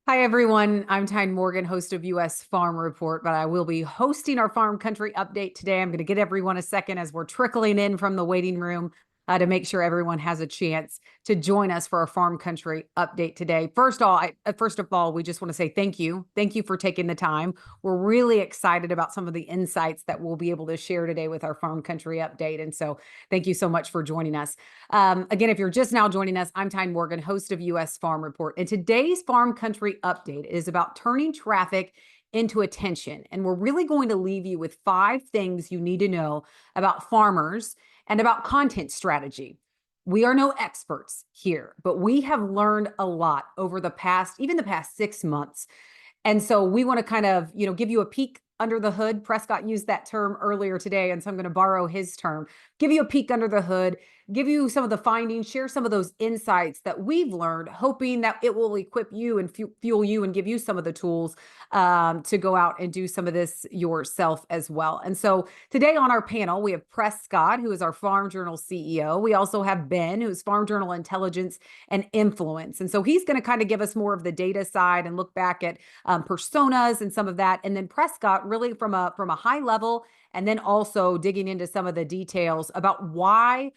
Hi, everyone. I'm Tyne Morgan, host of US Farm Report, but I will be hosting our farm country update today. I'm going to get everyone a second as we're trickling in from the waiting room to make sure everyone has a chance to join us for our farm country update today. First of all, we just want to say thank you. Thank you for taking the time. We're really excited about some of the insights that we'll be able to share today with our farm country update. And so thank you so much for joining us. Again, if you're just now joining us, I'm Tyne Morgan, host of US Farm Report. And today's Farm Country Update is about turning traffic into attention. And we're really going to leave you with 5 things you need to know about farmers and about content strategy. We are no experts here, but we have learned a lot over even the past 6 months. And so we want to kind of, give you a peek under the hood. Prescott used that term earlier today, and so I'm going to borrow his term. Give you a peek under the hood, give you some of the findings, share some of those insights that we've learned, hoping that it will equip you and fuel you and give you some of the tools to go out and do some of this yourself as well. And so today on our panel, we have Prescott, who is our Farm Journal CEO. We also have Ben, who's Farm Journal Intelligence and Influence. And so he's going to kind of give us more of the data side and look back at personas and some of that. And then Prescott really from a high level, and then also digging into some of the details about why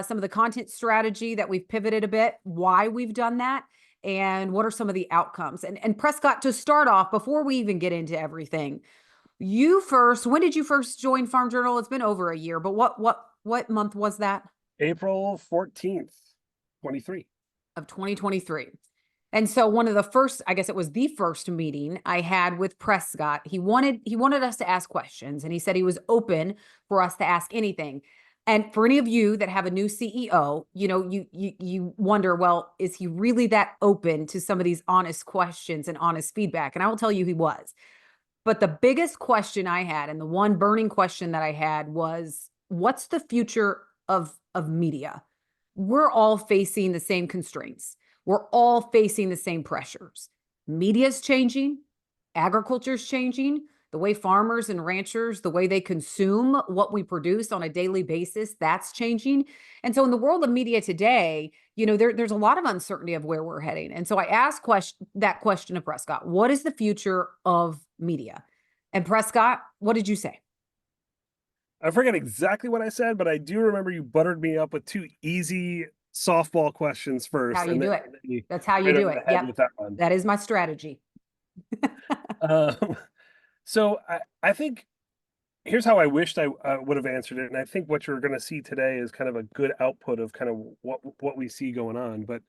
some of the content strategy that we've pivoted a bit, why we've done that, and what are some of the outcomes. And Prescott, to start off, before we even get into everything, when did you first join Farm Journal? It's been over a year, but what month was that? April 14th, 23. Of 2023. And so one of the first, I guess it was the first meeting I had with Prescott, he wanted us to ask questions, and he said he was open for us to ask anything. And for any of you that have a new CEO, you wonder, well, is he really that open to some of these honest questions and honest feedback? And I will tell you he was. But the biggest question I had, and the one burning question that I had, was what's the future of media? We're all facing the same constraints. We're all facing the same pressures. Media's changing, agriculture's changing, the way farmers and ranchers, the way they consume what we produce on a daily basis, that's changing. And so in the world of media today, there's a lot of uncertainty of where we're heading. And so I asked that question to Prescott: what is the future of media? And Prescott, what did you say? I forget exactly what I said, but I do remember you buttered me up with two easy softball questions How first, you and do then it. you That's how you right do over the it. head Yep. with that one. That is my strategy. Um, so I think here's how I wished I would have answered it, and I think what you're going to see today is kind of a good output of kind of what we see going on. But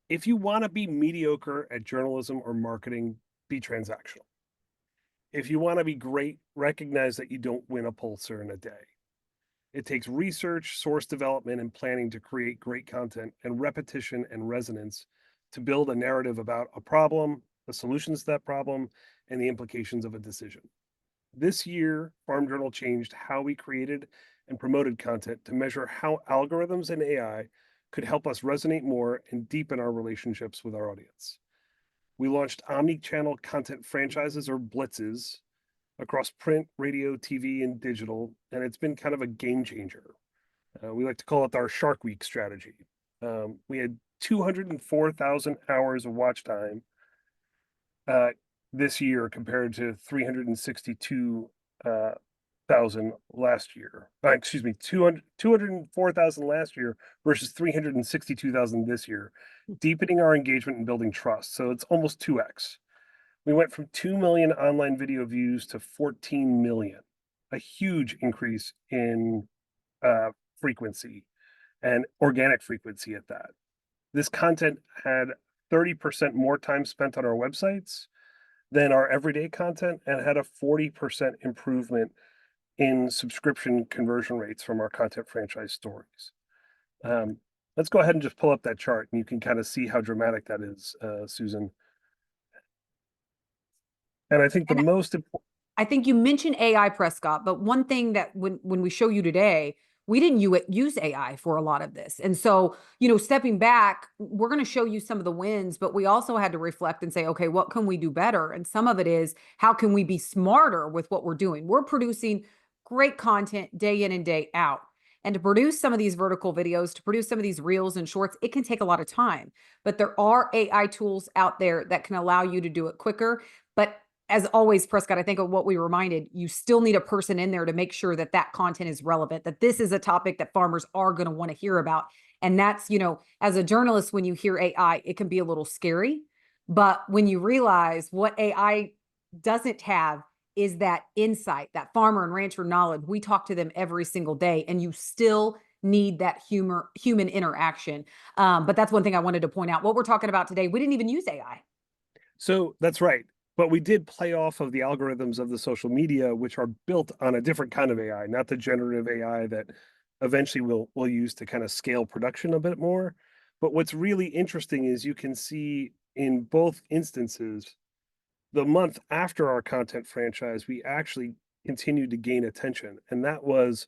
if you want to be mediocre at journalism or marketing, be transactional. If you want to be great, recognize that you don't win a Pulitzer in a day. It takes research, source development, and planning to create great content, and repetition and resonance to build a narrative about a problem, the solutions to that problem, and the implications of a decision. This year, Farm Journal changed how we created and promoted content to measure how algorithms and AI could help us resonate more and deepen our relationships with our audience. We launched omni-channel content franchises, or blitzes, across print, radio, TV, and digital, and it's been kind of a game changer. We like to call it our Shark Week strategy. We had 204,000 hours of watch time uh, this year compared to 362,000 last year. Excuse me, 204,000 last year versus 362,000 this year, deepening our engagement and building trust. So it's almost 2x. We went from 2 million online video views to 14 million, a huge increase in frequency and organic frequency at that. This content had 30% more time spent on our websites than our everyday content, and had a 40% improvement in subscription conversion rates from our content franchise stories. Let's go ahead and just pull up that chart, and you can kind of see how dramatic that is, Susan. And I think the And most important, I think you mentioned AI, Prescott, but one thing that when we show you today, we didn't use AI for a lot of this. And so, stepping back, we're going to show you some of the wins, but we also had to reflect and say, okay, what can we do better? And some of it is, how can we be smarter with what we're doing? We're producing great content day in and day out. And to produce some of these vertical videos, to produce some of these reels and shorts, it can take a lot of time. But there are AI tools out there that can allow you to do it quicker. But as always, Prescott, I think of what we reminded, you still need a person in there to make sure that that content is relevant, that this is a topic that farmers are going to want to hear about. And that's, as a journalist, when you hear AI, it can be a little scary. But when you realize what AI doesn't have is that insight, that farmer and rancher knowledge, we talk to them every single day, and you still need that human interaction. But that's one thing I wanted to point out. What we're talking about today, we didn't even use AI. So that's right. But we did play off of the algorithms of the social media, which are built on a different kind of AI, not the generative AI that eventually we'll use to kind of scale production a bit more. But what's really interesting is you can see in both instances, the month after our content franchise, we actually continued to gain attention. And that was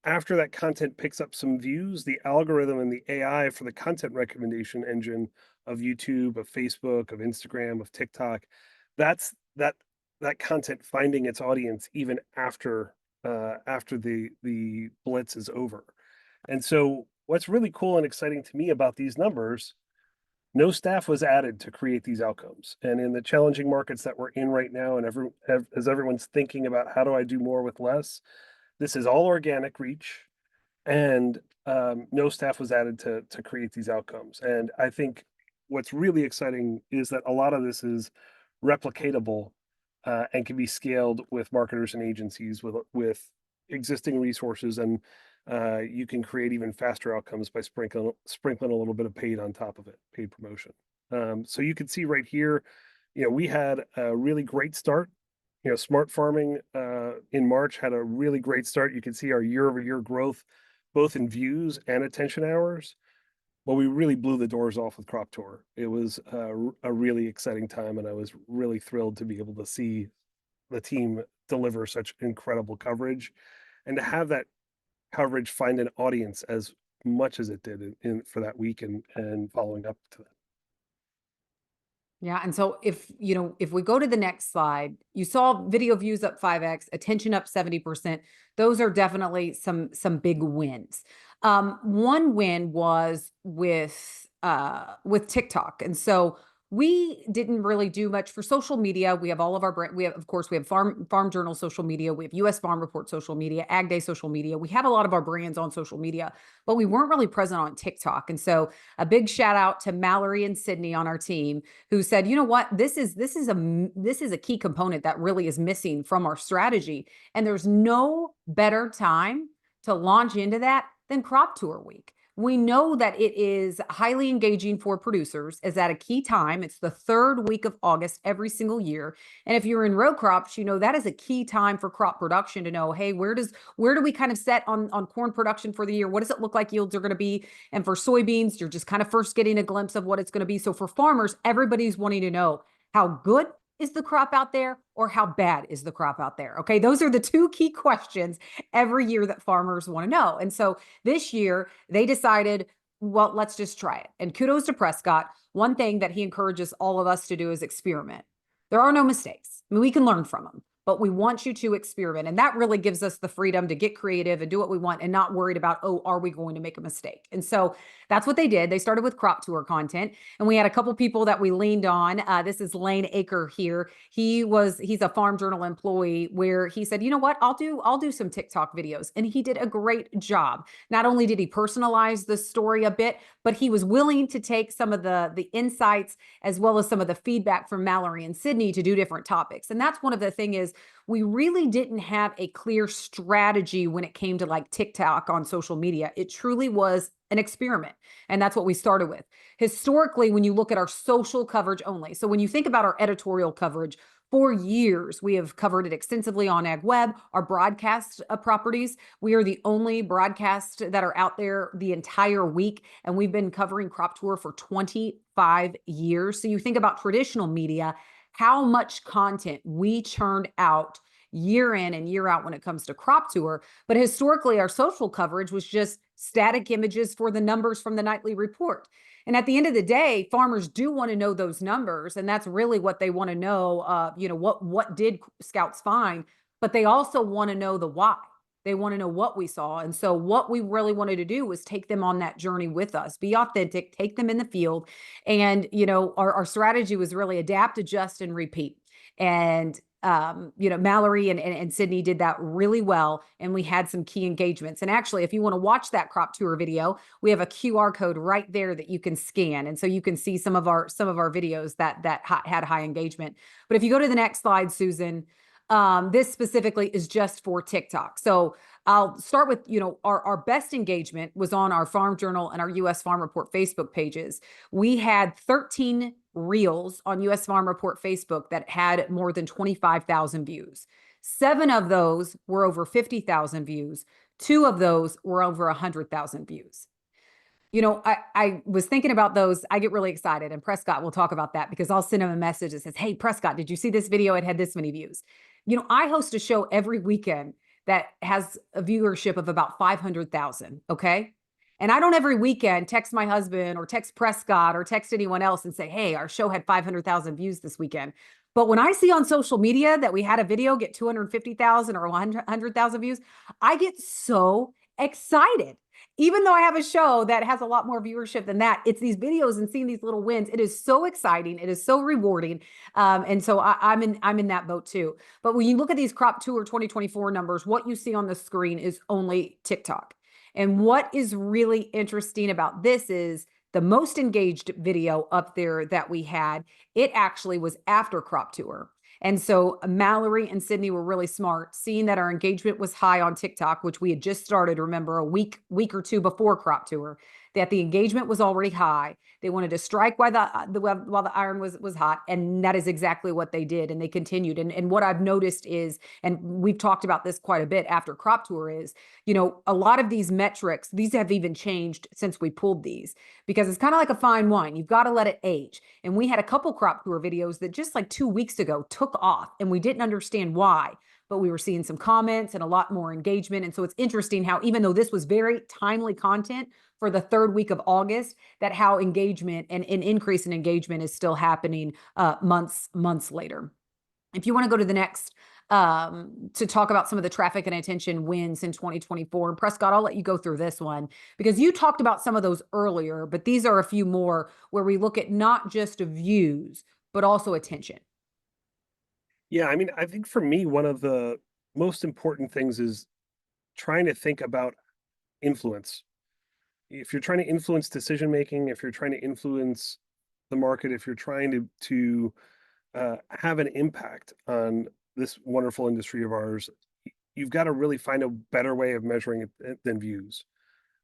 after that content picks up some views, the algorithm and the AI for the content recommendation engine of YouTube, of Facebook, of Instagram, of TikTok, that's that content finding its audience even after the blitz is over. And so what's really cool and exciting to me about these numbers, no staff was added to create these outcomes. And in the challenging markets that we're in right now, and as everyone's thinking about how do I do more with less, this is all organic reach, and no staff was added to create these outcomes. And I think what's really exciting is that a lot of this is replicatable and can be scaled with marketers and agencies with existing resources, and you can create even faster outcomes by sprinkling a little bit of paid on top of it, paid promotion. So you can see right here, we had a really great start. Smart farming in March had a really great start. You can see our year-over-year growth, both in views and attention hours. Well, we really blew the doors off with Crop Tour. It was a really exciting time, and I was really thrilled to be able to see the team deliver such incredible coverage, and to have that coverage find an audience as much as it did for that week and following up to that. Yeah. And so if we go to the next slide, you saw video views up 5x, attention up 70%. Those are definitely some big wins. One win was with TikTok. And so we didn't really do much for social media. We have all of our brand. Of course, we have Farm Journal social media. We have US Farm Report social media, Ag Day social media. We have a lot of our brands on social media, but we weren't really present on TikTok. And so a big shout out to Mallory and Sydney on our team who said, you know what, this is a key component that really is missing from our strategy. And there's no better time to launch into that than Crop Tour Week. We know that it is highly engaging for producers, is at a key time. It's the third week of August every single year. And if you're in row crops, that is a key time for crop production to know, hey, where do we kind of set on corn production for the year? What does it look like yields are going to be? And for soybeans, you're just kind of first getting a glimpse of what it's going to be. So for farmers, everybody's wanting to know how good is the crop out there or how bad is the crop out there? Okay, those are the two key questions every year that farmers want to know. And so this year they decided, well, let's just try it. And kudos to Prescott. One thing that he encourages all of us to do is experiment. There are no mistakes. I mean, we can learn from them, but we want you to experiment. And that really gives us the freedom to get creative and do what we want and not worried about, oh, are we going to make a mistake? And so that's what they did. They started with Crop Tour content, and we had a couple people that we leaned on. This is Lane Aker here. He's a Farm Journal employee where he said, you know what, I'll do some TikTok videos. And he did a great job. Not only did he personalize the story a bit, but he was willing to take some of the insights as well as some of the feedback from Mallory and Sydney to do different topics. And that's one of the thing is we really didn't have a clear strategy when it came to like TikTok on social media. It truly was an experiment. And that's what we started with. Historically, when you look at our social coverage only, so when you think about our editorial coverage, for years, we have covered it extensively on Ag Web, our broadcast properties. We are the only broadcast that are out there the entire week, and we've been covering Crop Tour for 25 years. So you think about traditional media, how much content we churned out year in and year out when it comes to Crop Tour. But historically, our social coverage was just static images for the numbers from the nightly report. And at the end of the day, farmers do want to know those numbers. And that's really what they want to know. What did scouts find? But they also want to know the why. They want to know what we saw. And so what we really wanted to do was take them on that journey with us, be authentic, take them in the field. And, our strategy was really adapt, adjust, and repeat. And Mallory and Sydney did that really well. And we had some key engagements. And actually, if you want to watch that crop tour video, we have a QR code right there that you can scan. And so you can see some of our videos that had high engagement. But if you go to the next slide, Susan, this specifically is just for TikTok. So I'll start with, our best engagement was on our Farm Journal and our US Farm Report Facebook pages. We had 13 reels on US Farm Report Facebook that had more than 25,000 views. 7 of those were over 50,000 views. 2 of those were over 100,000 views. I was thinking about those. I get really excited, and Prescott will talk about that because I'll send him a message that says, "Hey, Prescott, did you see this video? It had this many views." I host a show every weekend that has a viewership of about 500,000. Okay. And I don't every weekend text my husband or text Prescott or text anyone else and say, "Hey, our show had 500,000 views this weekend." But when I see on social media that we had a video get 250,000 or 100,000 views, I get so excited. Even though I have a show that has a lot more viewership than that, it's these videos and seeing these little wins. It is so exciting. It is so rewarding. And so I'm in that boat too. But when you look at these crop tour 2024 numbers, what you see on the screen is only TikTok. And what is really interesting about this is the most engaged video up there that we had, it actually was after crop tour. And so Mallory and Sydney were really smart, seeing that our engagement was high on TikTok, which we had just started, remember, a week or two before crop tour, that the engagement was already high. They wanted to strike while the iron was hot, and that is exactly what they did, and they continued. And what I've noticed is, and we've talked about this quite a bit after crop tour, is a lot of these metrics, these have even changed since we pulled these, because it's kind of like a fine wine. You've got to let it age. And we had a couple crop tour videos that just like 2 weeks ago took off, and we didn't understand why, but we were seeing some comments and a lot more engagement. And so it's interesting how, even though this was very timely content for the third week of August, that how engagement and an increase in engagement is still happening months later. If you want to go to the next, to talk about some of the traffic and attention wins in 2024. And Prescott, I'll let you go through this one because you talked about some of those earlier, but these are a few more where we look at not just views, but also attention. Yeah, I mean, I think for me, one of the most important things is trying to think about influence. If you're trying to influence decision making, if you're trying to influence the market, if you're trying to have an impact on this wonderful industry of ours, you've got to really find a better way of measuring it than views.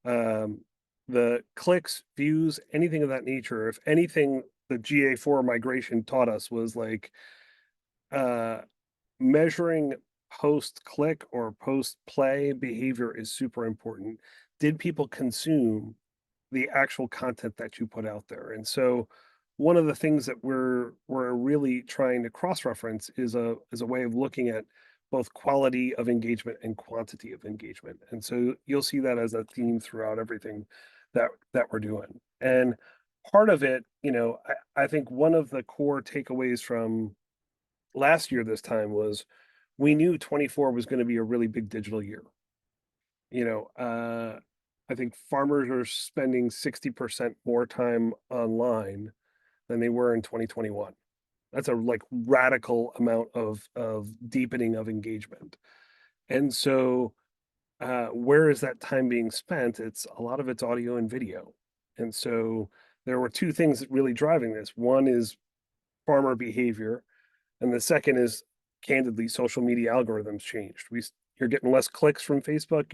Um, the clicks, views, anything of that nature. If anything, the GA4 migration taught us was like uh, measuring post click or post play behavior is super important. Did people consume the actual content that you put out there? And so one of the things that we're really trying to cross reference is a way of looking at both quality of engagement and quantity of engagement. And so you'll see that as a theme throughout everything that we're doing. And part of it, I think one of the core takeaways from last year this time was we knew 24 was going to be a really big digital year. You know, I think farmers are spending 60% more time online than they were in 2021. That's a like radical amount of deepening of engagement. And so where is that time being spent? It's a lot of it's audio and video. And so there were two things really driving this. One is farmer behavior, and the second is candidly social media algorithms changed. You're getting less clicks from Facebook,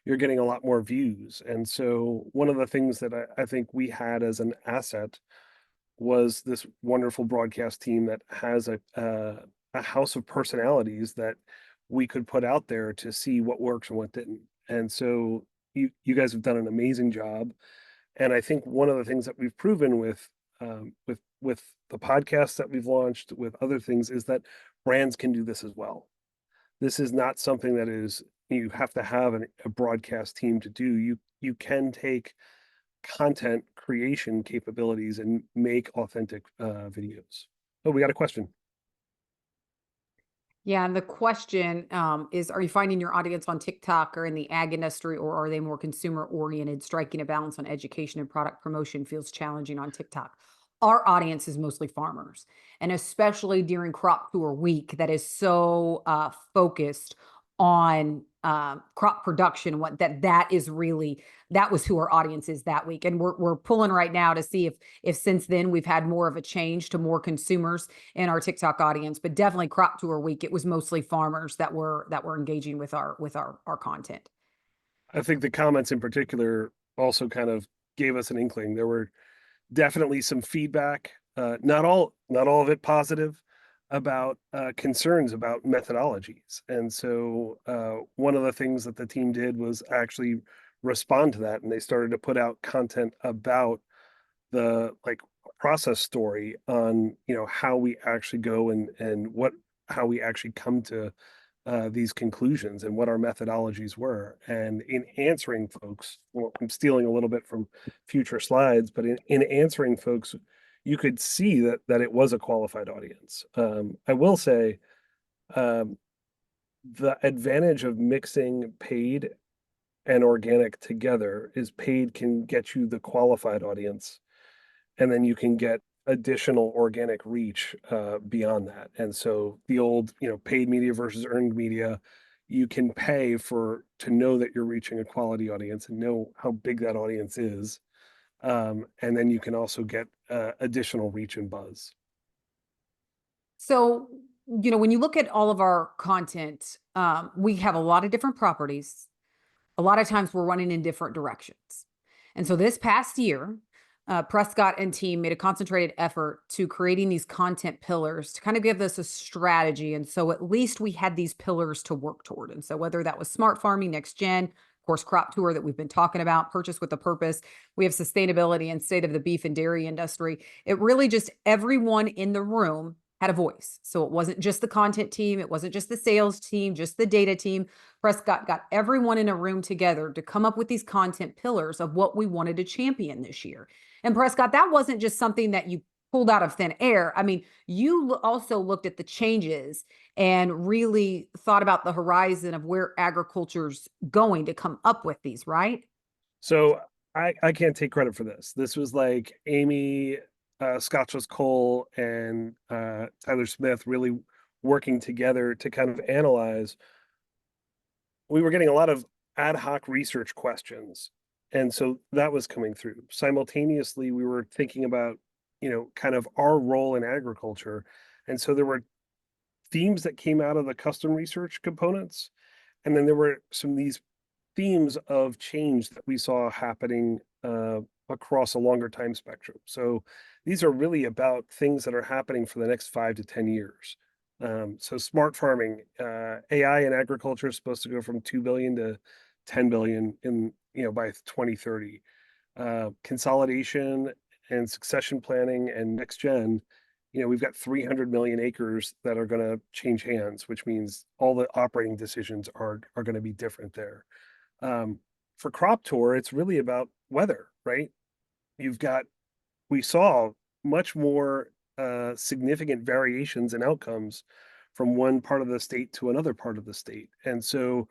you're getting a lot more views. And so one of the things that I think we had as an asset was this wonderful broadcast team that has a house of personalities that we could put out there to see what works and what didn't. And so you guys have done an amazing job. And I think one of the things that we've proven with the podcasts that we've launched, with other things, is that brands can do this as well. This is not something that is you have to have a broadcast team to do. You can take content creation capabilities and make authentic videos. Oh, we got a question. Yeah, and the question is, are you finding your audience on TikTok or in the ag industry, or are they more consumer oriented? Striking a balance on education and product promotion feels challenging on TikTok. Our audience is mostly farmers, and especially during crop tour week, that is so focused on crop production. What that is really, that was who our audience is that week, and we're pulling right now to see if since then we've had more of a change to more consumers in our TikTok audience. But definitely crop tour week, it was mostly farmers that were engaging with our content. I think the comments in particular also kind of gave us an inkling. There were definitely some feedback, not all of it positive, about concerns about methodologies. And so one of the things that the team did was actually respond to that, and they started to put out content about the like process story on how we actually go and what how we actually come to these conclusions and what our methodologies were. And in answering folks, well, I'm stealing a little bit from future slides, but in answering folks, you could see that it was a qualified audience. I will say um, the advantage of mixing paid and organic together is paid can get you the qualified audience, and then you can get additional organic reach beyond that. And so the old, paid media versus earned media, you can pay for to know that you're reaching a quality audience and know how big that audience is. And then you can also get additional reach and buzz. So, when you look at all of our content, we have a lot of different properties. A lot of times we're running in different directions. And so this past year, Prescott and team made a concentrated effort to creating these content pillars to kind of give us a strategy. And so at least we had these pillars to work toward. And so whether that was smart farming, next gen, of course, crop tour that we've been talking about, purchase with a purpose, we have sustainability and state of the beef and dairy industry. It really just everyone in the room had a voice. So it wasn't just the content team, it wasn't just the sales team, just the data team. Prescott got everyone in a room together to come up with these content pillars of what we wanted to champion this year. And Prescott, that wasn't just something that you pulled out of thin air. I mean, you also looked at the changes and really thought about the horizon of where agriculture's going to come up with these, right? So I can't take credit for this. This was like Amy, Scotchless Cole, and Tyler Smith really working together to kind of analyze. We were getting a lot of ad hoc research questions, and so that was coming through. Simultaneously, we were thinking about, kind of our role in agriculture, and so there were themes that came out of the custom research components, and then there were some of these themes of change that we saw happening across a longer time spectrum. So these are really about things that are happening for the next 5 to 10 years. So smart farming, AI in agriculture is supposed to go from 2 billion to 10 billion in by 2030. Consolidation and succession planning and next gen. We've got 300 million acres that are going to change hands, which means all the operating decisions are going to be different there. For crop tour, it's really about weather, right? You've got we saw much more significant variations in outcomes from one part of the state to another part of the state. And so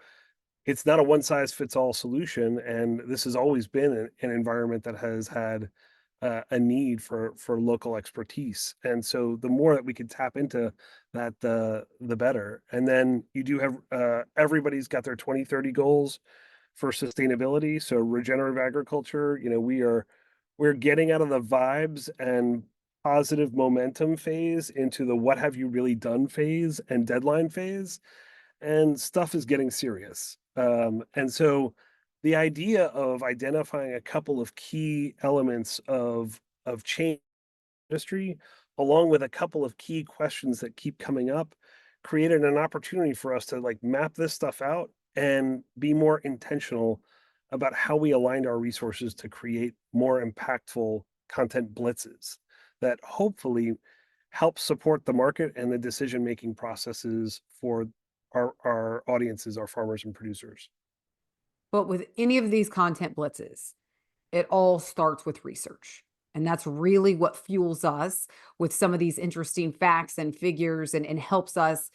it's not a one size fits all solution. And this has always been an environment that has had a need for local expertise. And so the more that we could tap into that, the better. And then you do have everybody's got their 2030 goals for sustainability. So regenerative agriculture, we're getting out of the vibes and positive momentum phase into the what have you really done phase and deadline phase, and stuff is getting serious. And so the idea of identifying a couple of key elements of change industry, along with a couple of key questions that keep coming up, created an opportunity for us to like map this stuff out and be more intentional about how we aligned our resources to create more impactful content blitzes that hopefully help support the market and the decision making processes for our audiences, our farmers and producers. But with any of these content blitzes, it all starts with research. And that's really what fuels us with some of these interesting facts and figures and helps us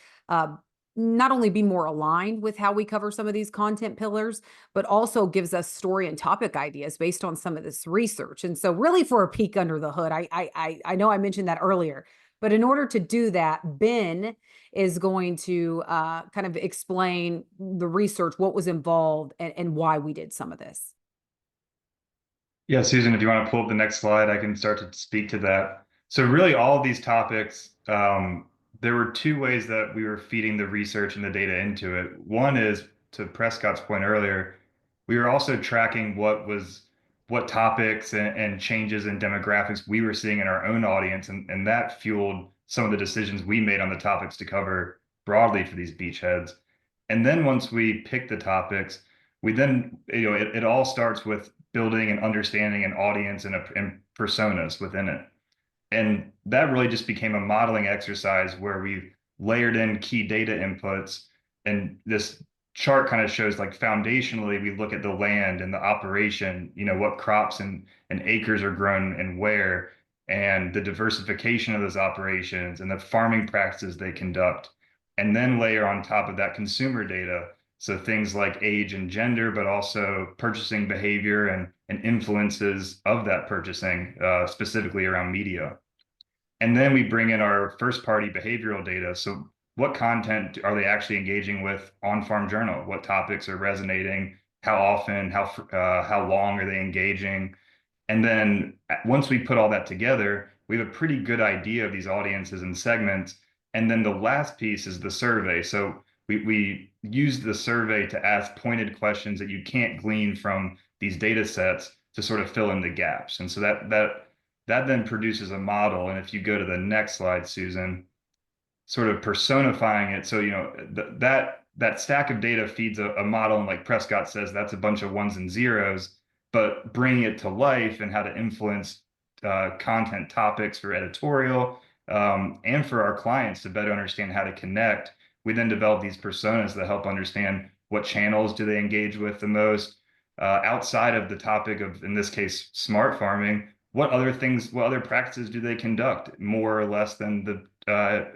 not only be more aligned with how we cover some of these content pillars, but also gives us story and topic ideas based on some of this research. And so, really, for a peek under the hood, I know I mentioned that earlier, but in order to do that, Ben is going to kind of explain the research, what was involved, and why we did some of this. Yeah, Susan, if you want to pull up the next slide, I can start to speak to that. So really all of these topics, there were two ways that we were feeding the research and the data into it. One is, to Prescott's point earlier, we were also tracking what topics and changes in demographics we were seeing in our own audience, and that fueled some of the decisions we made on the topics to cover broadly for these beachheads. And then once we picked the topics, we then, it all starts with building and understanding an audience and personas within it. And that really just became a modeling exercise where we layered in key data inputs. And this chart kind of shows, like, foundationally, we look at the land and the operation, what crops and acres are grown and where, and the diversification of those operations and the farming practices they conduct. And then layer on top of that consumer data. So things like age and gender, but also purchasing behavior and influences of that purchasing, specifically around media. And then we bring in our first party behavioral data. So what content are they actually engaging with on Farm Journal? What topics are resonating? How often? How long are they engaging? And then once we put all that together, we have a pretty good idea of these audiences and segments. And then the last piece is the survey. So we use the survey to ask pointed questions that you can't glean from these data sets to sort of fill in the gaps. And so that then produces a model. And if you go to the next slide, Susan, sort of personifying it. So, that stack of data feeds a model. And like Prescott says, that's a bunch of ones and zeros, but bringing it to life and how to influence content topics for editorial, and for our clients to better understand how to connect. We then develop these personas that help understand what channels do they engage with the most, outside of the topic of, in this case, smart farming. What other practices do they conduct more or less than the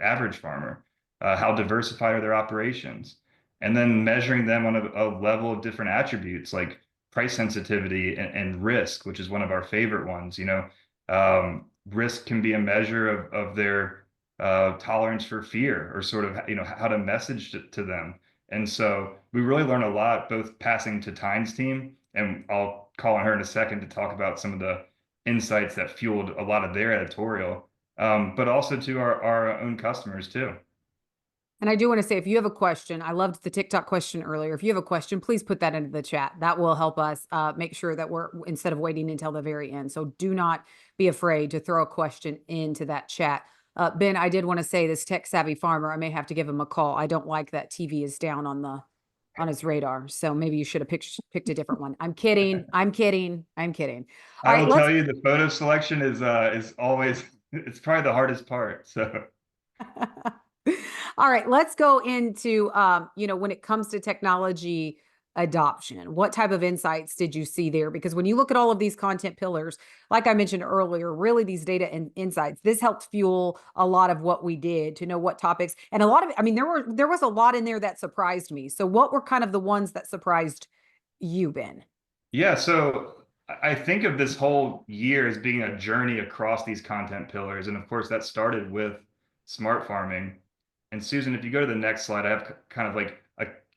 average farmer? How diversified are their operations? And then measuring them on a level of different attributes like price sensitivity and risk, which is one of our favorite ones. Risk can be a measure of their tolerance for fear, or sort of, how to message to them. And so we really learn a lot, both passing to Tyne's team, and I'll call on her in a second to talk about some of the insights that fueled a lot of their editorial, but also to our own customers too. And I do want to say, if you have a question, I loved the TikTok question earlier. If you have a question, please put that into the chat. That will help us make sure that instead of waiting until the very end. So do not be afraid to throw a question into that chat. Ben, I did want to say, this tech savvy farmer, I may have to give him a call. I don't like that TV is down on his radar. So maybe you should have picked a different one. I'm kidding. I'm kidding. I'm kidding. All I right, will tell you, the photo selection is always, it's probably the hardest part. So all right, let's go into, when it comes to technology adoption, what type of insights did you see there? Because when you look at all of these content pillars, like I mentioned earlier, really these data and insights, this helped fuel a lot of what we did to know what topics, and a lot of it, I mean, there was a lot in there that surprised me. So what were kind of the ones that surprised you, Ben? yeah, so I think of this whole year as being a journey across these content pillars. And of course, that started with smart farming. And Susan, if you go to the next slide, I have kind of like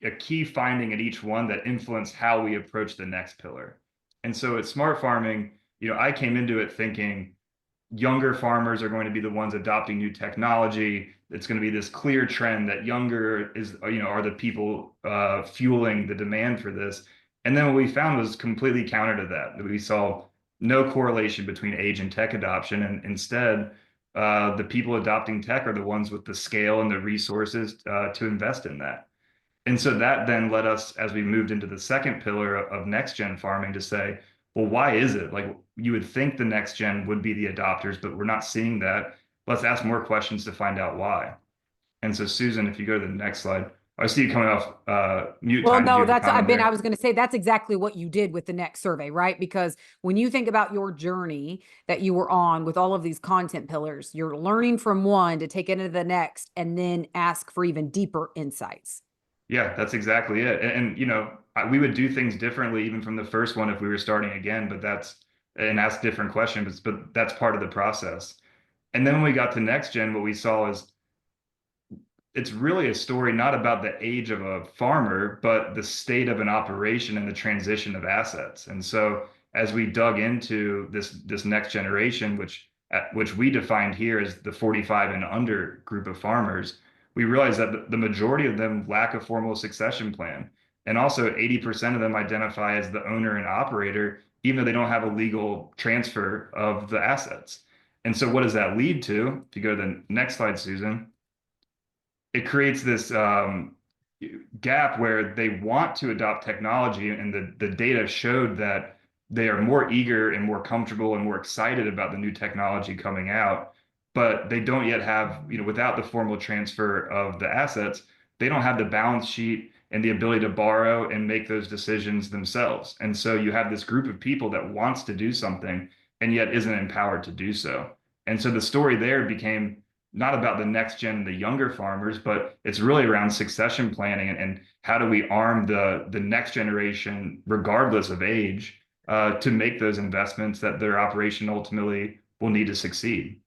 a key finding at each one that influenced how we approach the next pillar. And so at smart farming, I came into it thinking younger farmers are going to be the ones adopting new technology. It's going to be this clear trend that younger are the people fueling the demand for this. And then what we found was completely counter to that. We saw no correlation between age and tech adoption, and instead, the people adopting tech are the ones with the scale and the resources to invest in that. And so that then led us, as we moved into the second pillar of next gen farming, to say, well, why is it? Like, you would think the next gen would be the adopters, but we're not seeing that. Let's ask more questions to find out why. And so, Susan, if you go to the next slide, I see you coming off mute Well, time. Did you no, have a that's comment I there? was going to say that's exactly what you did with the next survey, right? Because when you think about your journey that you were on with all of these content pillars, you're learning from one to take it into the next and then ask for even deeper insights. Yeah, that's exactly it. And you know, we would do things differently even from the first one if we were starting again, but that's and ask different questions, but that's part of the process. And then when we got to next gen, what we saw is it's really a story not about the age of a farmer, but the state of an operation and the transition of assets. And so as we dug into this next generation, which we defined here as the 45 and under group of farmers, we realized that the majority of them lack a formal succession plan. And also 80% of them identify as the owner and operator, even though they don't have a legal transfer of the assets. And so what does that lead to? If you go to the next slide, Susan, it creates this gap where they want to adopt technology, and the data showed that they are more eager and more comfortable and more excited about the new technology coming out, but they don't yet have, you know, without the formal transfer of the assets, they don't have the balance sheet and the ability to borrow and make those decisions themselves. And so you have this group of people that wants to do something and yet isn't empowered to do so. And so the story there became not about the next gen and the younger farmers, but it's really around succession planning and how do we arm the next generation, regardless of age, to make those investments that their operation ultimately will need to succeed.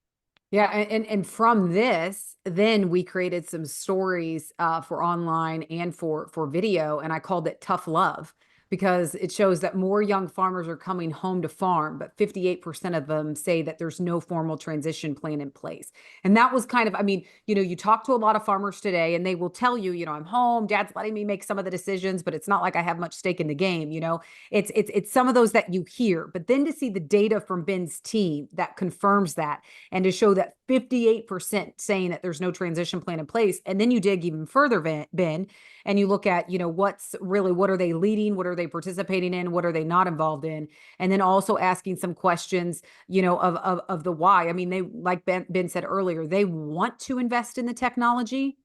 Yeah, and from this, then we created some stories for online and for video, and I called it Tough Love because it shows that more young farmers are coming home to farm, but 58% of them say that there's no formal transition plan in place. And that was kind of, I mean, you know, you talk to a lot of farmers today and they will tell you, you know, I'm home, dad's letting me make some of the decisions, but it's not like I have much stake in the game, you know. It's some of those that you hear, but then to see the data from Ben's team that confirms that and to show that 58% saying that there's no transition plan in place. And then you dig even further, Ben, and you look at, you know, what's really, what are they leading? What are they participating in? What are they not involved in? And then also asking some questions, you know, of the why. I mean, they, like Ben said earlier, they want to invest in the technology,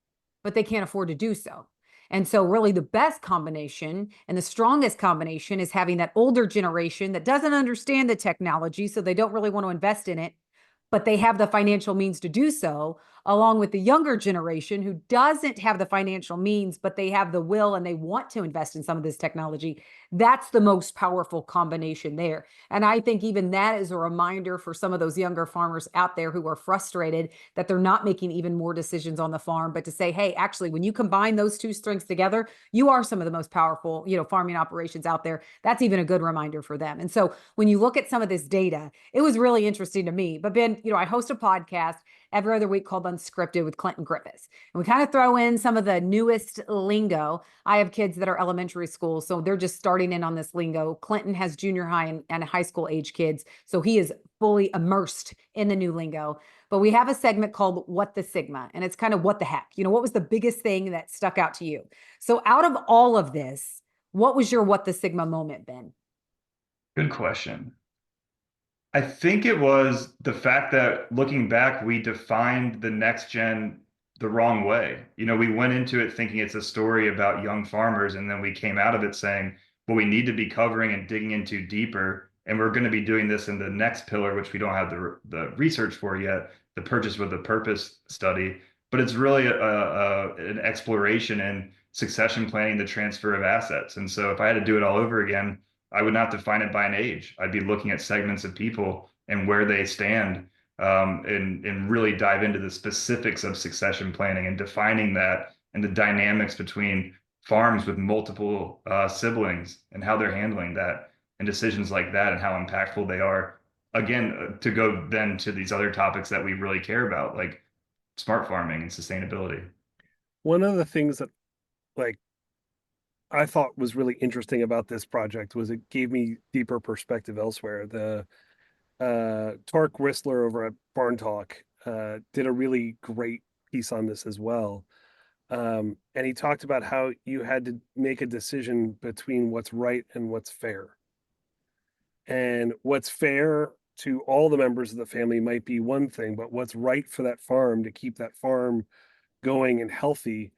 but they can't afford to do so. And so, really, the best combination and the strongest combination is having that older generation that doesn't understand the technology, so they don't really want to invest in it, but they have the financial means to do so, along with the younger generation who doesn't have the financial means, but they have the will and they want to invest in some of this technology. That's the most powerful combination there. And I think even that is a reminder for some of those younger farmers out there who are frustrated that they're not making even more decisions on the farm, but to say, hey, actually, when you combine those two strengths together, you are some of the most powerful, you know, farming operations out there. That's even a good reminder for them. And so when you look at some of this data, it was really interesting to me. But Ben, you know, I host a podcast every other week called Unscripted with Clinton Griffiths. And we kind of throw in some of the newest lingo. I have kids that are elementary school, so they're just starting in on this lingo. Clinton has junior high and high school age kids, so he is fully immersed in the new lingo. But we have a segment called What the Sigma, and it's kind of what the heck. You know, what was the biggest thing that stuck out to you? So out of all of this, what was your What the Sigma moment, Ben? Good question. I think it was the fact that looking back, we defined the next gen the wrong way. You know, we went into it thinking it's a story about young farmers, and then we came out of it saying, well, we need to be covering and digging into deeper. And we're going to be doing this in the next pillar, which we don't have the research for yet, the purchase with a purpose study. But it's really an exploration in succession planning, the transfer of assets. And so if I had to do it all over again, I would not define it by an age. I'd be looking at segments of people and where they stand, and really dive into the specifics of succession planning and defining that and the dynamics between farms with multiple siblings and how they're handling that and decisions like that and how impactful they are. Again, to go then to these other topics that we really care about, like smart farming and sustainability. One of the things that like I thought was really interesting about this project was it gave me deeper perspective elsewhere. The Torque Whistler over at Barn Talk did a really great piece on this as well. And he talked about how you had to make a decision between what's right and what's fair. And what's fair to all the members of the family might be one thing, but what's right for that farm to keep that farm going and healthy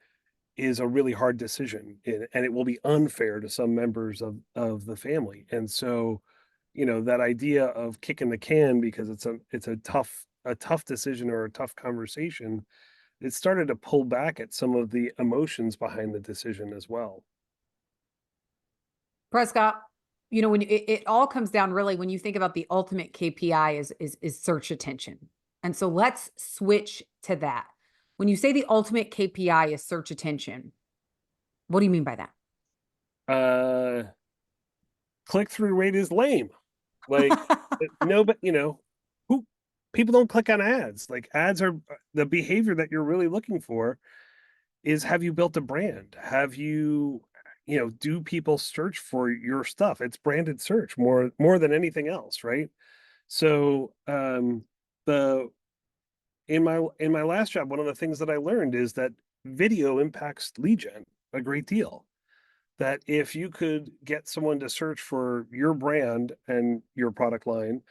is a really hard decision, and it will be unfair to some members of the family. And so, that idea of kicking the can because it's a tough decision or a tough conversation, it started to pull back at some of the emotions behind the decision as well. Prescott, when it all comes down really when you think about the ultimate KPI is search attention. And so let's switch to that. When you say the ultimate KPI is search attention, what do you mean by that? Click-through rate is lame. Like, no, but who people don't click on ads. Like, ads are the behavior that you're really looking for is, have you built a brand? Have you, do people search for your stuff? It's branded search more than anything else, right? So, the in my last job, one of the things that I learned is that video impacts lead gen a great deal. That if you could get someone to search for your brand and your product line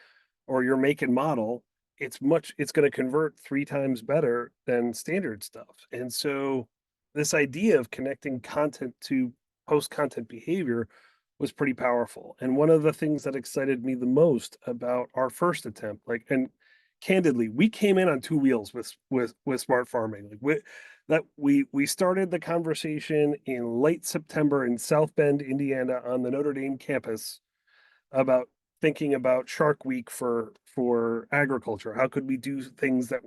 or your make and model, it's going to convert 3 times better than standard stuff. And so this idea of connecting content to post content behavior was pretty powerful. And one of the things that excited me the most about our first attempt, and candidly, we came in on 2 wheels with smart farming. We started the conversation in late September in South Bend, Indiana, on the Notre Dame campus about thinking about Shark Week for agriculture. How could we do things that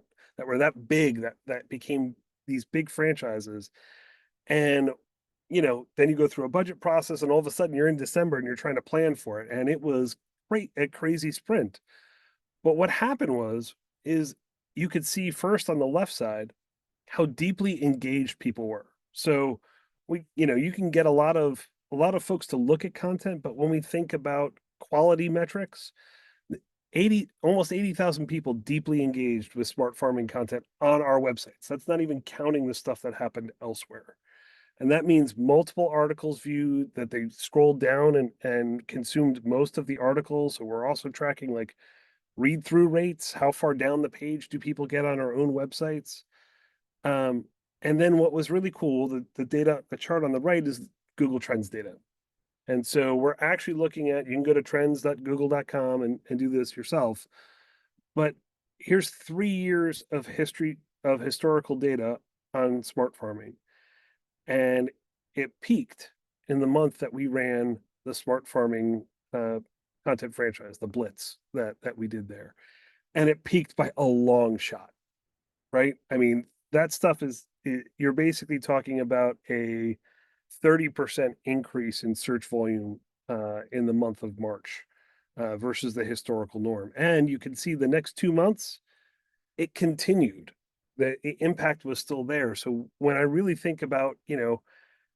were that big, that became these big franchises? And then you go through a budget process, and all of a sudden you're in December and you're trying to plan for it. And it was a crazy sprint. But what happened is you could see first on the left side how deeply engaged people were. So you can get a lot of folks to look at content, but when we think about quality metrics, 80,000 people deeply engaged with smart farming content on our websites. That's not even counting the stuff that happened elsewhere. And that means multiple articles viewed, that they scrolled down and consumed most of the articles. So we're also tracking like read through rates. How far down the page do people get on our own websites? Um, and then what was really cool, the chart on the right is Google Trends data. And so we're actually looking at, you can go to trends.google.com and do this yourself. But here's 3 years of historical data on smart farming. And it peaked in the month that we ran the smart farming content franchise, the Blitz that we did there. And it peaked by a long shot, right? I mean, that stuff you're basically talking about a 30% increase in search volume in the month of March versus the historical norm. And you can see the next 2 months, it continued. The impact was still there. So when I really think about,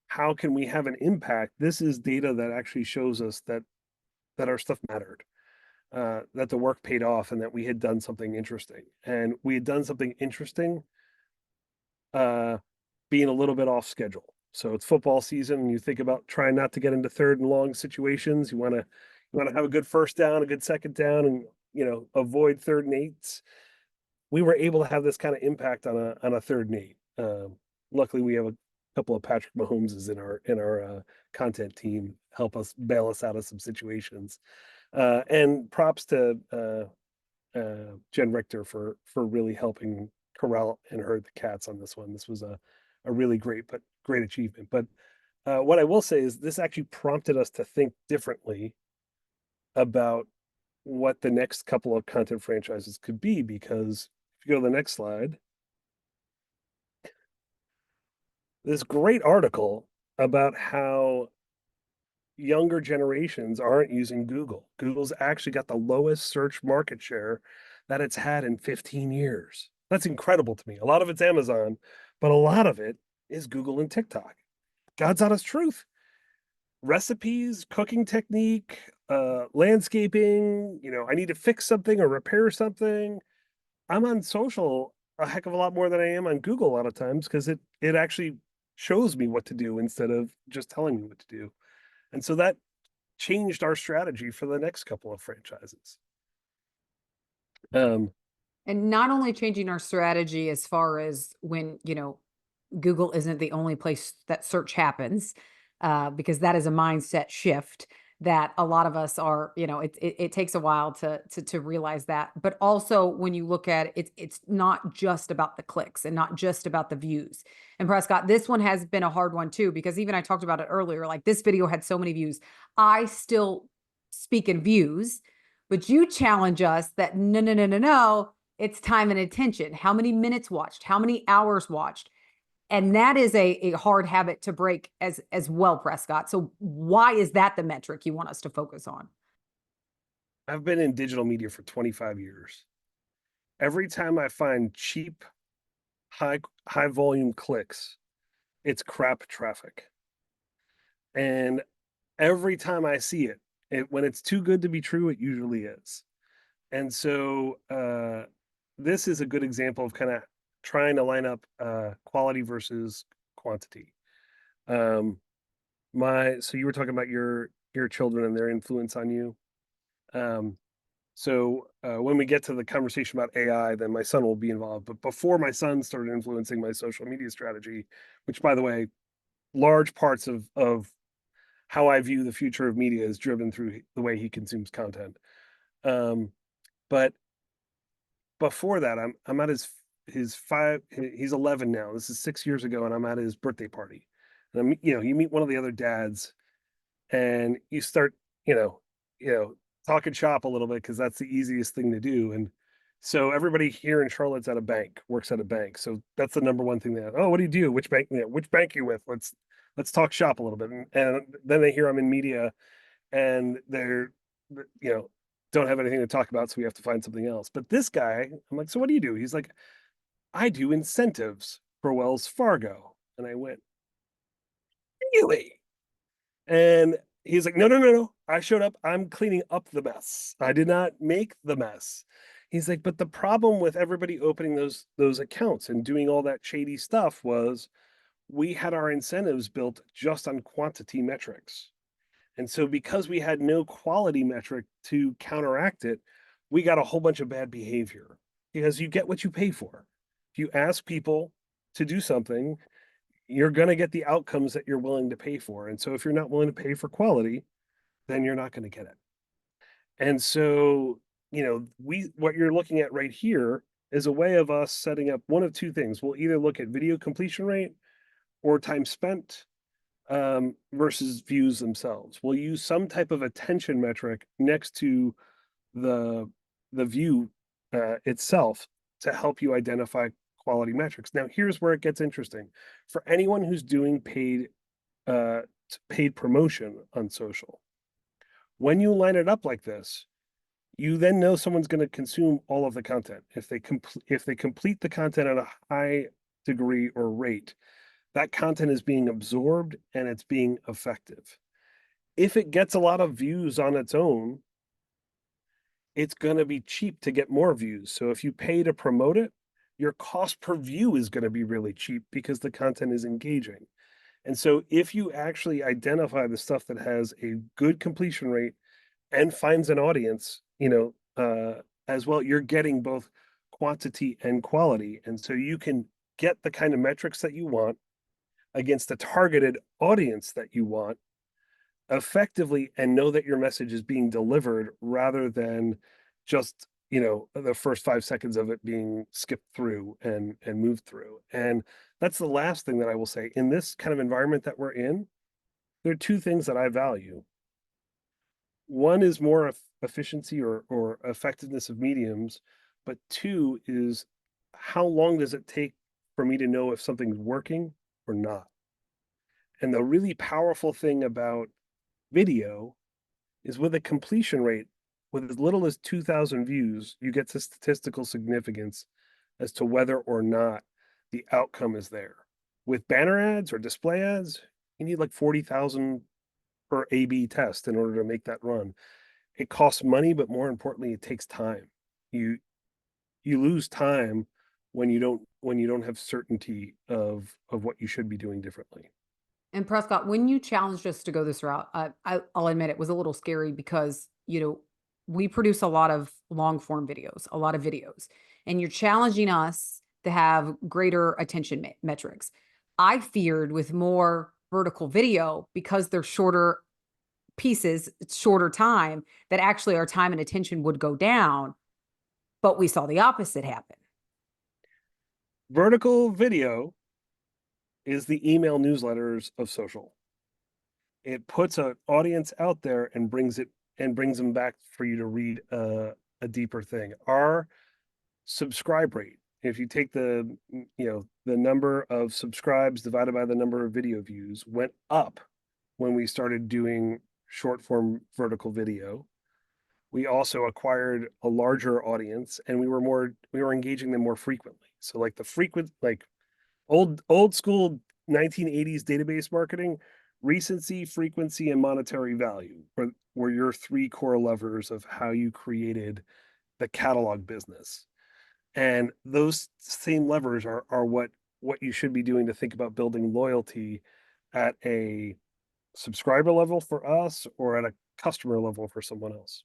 how can we have an impact, this is data that actually shows us that our stuff mattered, that the work paid off, and that we had done something interesting. And we had done something interesting being a little bit off schedule. So it's football season, and you think about trying not to get into third and long situations. You want to have a good first down, a good second down, and avoid 3rd and 8s. We were able to have this kind of impact on a 3rd and 8. Luckily, we have a couple of Patrick Mahomeses in our content team help us bail us out of some situations. And props to Jen Richter for really helping corral and herd the cats on this one. This was a really great achievement. But what I will say is this actually prompted us to think differently about what the next couple of content franchises could be, because if you go to the next slide, this great article about how younger generations aren't using Google. Google's actually got the lowest search market share that it's had in 15 years. That's incredible to me. A lot of it's Amazon, but a lot of it is Google and TikTok. God's honest truth. Recipes, cooking technique, landscaping, I need to fix something or repair something. I'm on social a heck of a lot more than I am on Google a lot of times, because it actually shows me what to do instead of just telling me what to do. And so that changed our strategy for the next couple of franchises. And not only changing our strategy as far as when, Google isn't the only place that search happens, because that is a mindset shift that a lot of us are, it takes a while to realize that. But also when you look at it, it's not just about the clicks and not just about the views. And Prescott, this one has been a hard one too, because even I talked about it earlier, like this video had so many views. I still speak in views, but you challenge us that no, no, no, no, no, it's time and attention. How many minutes watched? How many hours watched? And that is a hard habit to break as well, Prescott. So why is that the metric you want us to focus on? I've been in digital media for 25 years. Every time I find cheap, high volume clicks, it's crap traffic. And every time I see it, when it's too good to be true, it usually is. And so this is a good example of kind of trying to line up quality versus quantity. So you were talking about your children and their influence on you. When we get to the conversation about AI, then my son will be involved. But before my son started influencing my social media strategy, which by the way, large parts of how I view the future of media is driven through the way he consumes content. But before that, I'm at he's 11 now. This is 6 years ago, and I'm at his birthday party. And you meet one of the other dads, and you start, you know, talking shop a little bit because that's the easiest thing to do. And so everybody here in Charlotte's at a bank, works at a bank. So that's the number one thing that, oh, what do you do? Which bank? Which bank you with? Let's talk shop a little bit. And then they hear I'm in media, and they're, you know, don't have anything to talk about, so we have to find something else. But this guy, I'm like, so what do you do? He's like, I do incentives for Wells Fargo. And I went, really? And he's like, no, no, no, no. I showed up. I'm cleaning up the mess. I did not make the mess. He's like, but the problem with everybody opening those accounts and doing all that shady stuff was we had our incentives built just on quantity metrics. And so because we had no quality metric to counteract it, we got a whole bunch of bad behavior because you get what you pay for. If you ask people to do something, you're going to get the outcomes that you're willing to pay for. And so if you're not willing to pay for quality, then you're not going to get it. And so, what you're looking at right here is a way of us setting up one of two things. We'll either look at video completion rate or time spent versus views themselves. We'll use some type of attention metric next to the view itself to help you identify quality metrics. Now, here's where it gets interesting. For anyone who's doing paid promotion on social, when you line it up like this, you then know someone's going to consume all of the content. If they complete the content at a high degree or rate, that content is being absorbed and it's being effective. If it gets a lot of views on its own, it's going to be cheap to get more views. So if you pay to promote it, your cost per view is going to be really cheap because the content is engaging. And so if you actually identify the stuff that has a good completion rate and finds an audience, as well, you're getting both quantity and quality. And so you can get the kind of metrics that you want against the targeted audience that you want effectively and know that your message is being delivered rather than just the first 5 seconds of it being skipped through and moved through. And that's the last thing that I will say. In this kind of environment that we're in, there are two things that I value. One is more efficiency or effectiveness of mediums, but two is how long does it take for me to know if something's working or not. And the really powerful thing about video is with a completion rate with as little as 2,000 views, you get to statistical significance as to whether or not the outcome is there. With banner ads or display ads, you need like 40,000 per A/B test in order to make that run. It costs money, but more importantly, it takes time. You lose time when you don't have certainty of what you should be doing differently. And Prescott, when you challenged us to go this route, I'll admit it was a little scary because, we produce a lot of long form videos, a lot of videos, and you're challenging us to have greater attention metrics. I feared with more vertical video, because they're shorter pieces, it's shorter time, that actually our time and attention would go down. But we saw the opposite happen. Vertical video is the email newsletters of social. It puts an audience out there and brings them back for you to read a deeper thing. Our subscribe rate, if you take the the number of subscribes divided by the number of video views, went up when we started doing short form vertical video. We also acquired a larger audience, and we were engaging them more frequently. So like the frequent, like old school 1980s database marketing, recency, frequency, and monetary value were your three core levers of how you created the catalog business. And those same levers are what you should be doing to think about building loyalty at a subscriber level for us or at a customer level for someone else.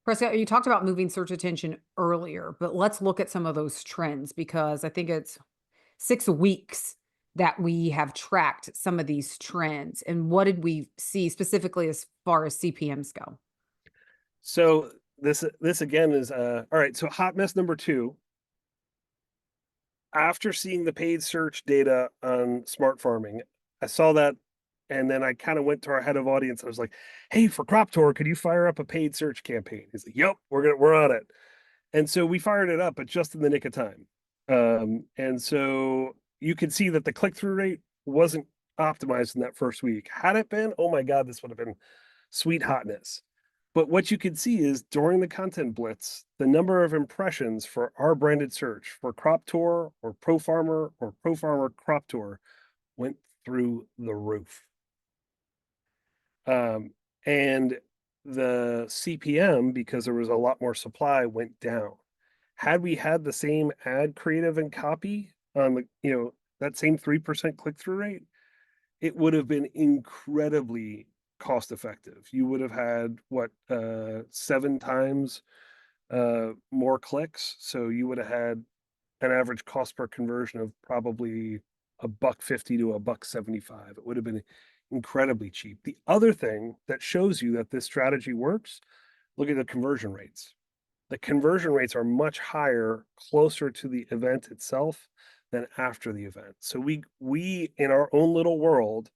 Prescott, you talked about moving search attention earlier, but let's look at some of those trends, because I think it's 6 weeks that we have tracked some of these trends. And what did we see specifically as far as CPMs go? So this again is all right. So hot mess number 2. After seeing the paid search data on smart farming, I saw that, and then I kind of went to our head of audience. And I was like, "Hey, for Crop Tour, could you fire up a paid search campaign?" He's like, "Yep, we're on it." And so we fired it up, but just in the nick of time. And so you could see that the click through rate wasn't optimized in that first week. Had it been, oh my God, this would have been sweet hotness. But what you could see is during the content blitz, the number of impressions for our branded search for Crop Tour or Pro Farmer Crop Tour went through the roof. And the CPM, because there was a lot more supply, went down. Had we had the same ad creative and copy on that same 3% click-through rate, it would have been incredibly cost effective. You would have had 7 times more clicks. So you would have had an average cost per conversion of probably $1.50 to $1.75. It would have been incredibly cheap. The other thing that shows you that this strategy works, look at the conversion rates. The conversion rates are much higher closer to the event itself than after the event. So we in our own little world,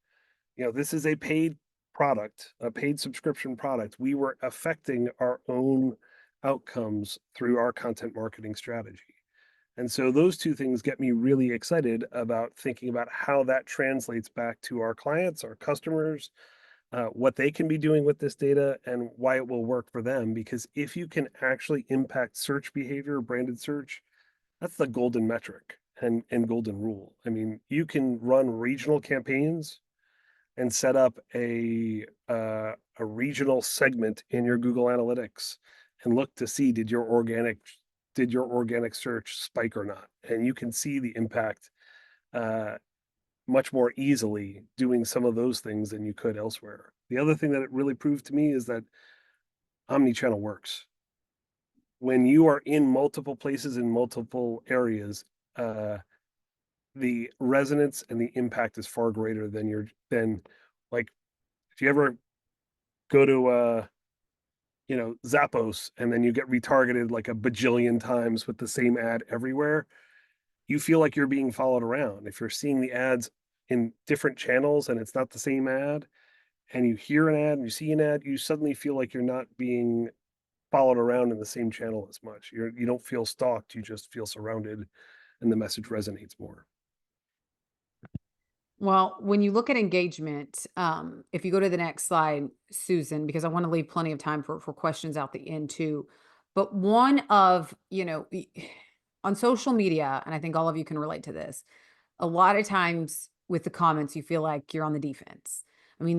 this is a paid product, a paid subscription product. We were affecting our own outcomes through our content marketing strategy. And so those two things get me really excited about thinking about how that translates back to our clients, our customers, what they can be doing with this data, and why it will work for them. Because if you can actually impact search behavior, branded search, that's the golden metric and golden rule. I mean, you can run regional campaigns and set up a regional segment in your Google Analytics and look to see did your organic search spike or not, and you can see the impact much more easily doing some of those things than you could elsewhere. The other thing that it really proved to me is that omnichannel works. When you are in multiple places in multiple areas, the resonance and the impact is far greater than like if you ever go to Zappos and then you get retargeted like a bajillion times with the same ad everywhere, you feel like you're being followed around. If you're seeing the ads in different channels and it's not the same ad, and you hear an ad and you see an ad, you suddenly feel like you're not being followed around in the same channel as much. You don't feel stalked, you just feel surrounded, and the message resonates more. Well, when you look at engagement, if you go to the next slide, Susan, because I want to leave plenty of time for questions out the end too. But one of, on social media, and I think all of you can relate to this, a lot of times with the comments, you feel like you're on the defense. I mean,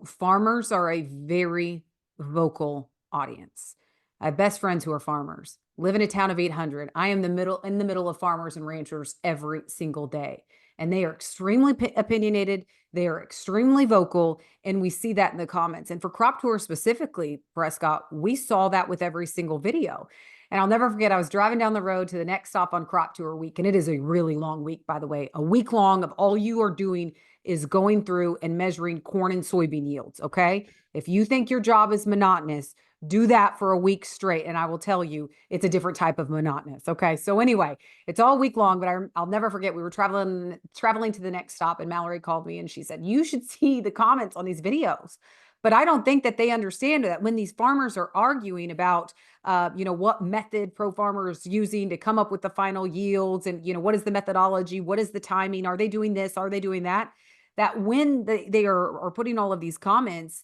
farmers are a very vocal audience. I have best friends who are farmers, live in a town of 800. I am in the middle of farmers and ranchers every single day. And they are extremely opinionated. They are extremely vocal. And we see that in the comments. And for Crop Tour specifically, Prescott, we saw that with every single video. And I'll never forget, I was driving down the road to the next stop on crop tour week. And it is a really long week, by the way, a week long of all you are doing is going through and measuring corn and soybean yields. Okay. If you think your job is monotonous, do that for a week straight. And I will tell you, it's a different type of monotonous. Okay. So anyway, it's all week long, but I'll never forget. We were traveling to the next stop, and Mallory called me and she said, you should see the comments on these videos. But I don't think that they understand that when these farmers are arguing about, what method Pro Farmer is using to come up with the final yields, and, what is the methodology? What is the timing? Are they doing this? Are they doing that? That when they are putting all of these comments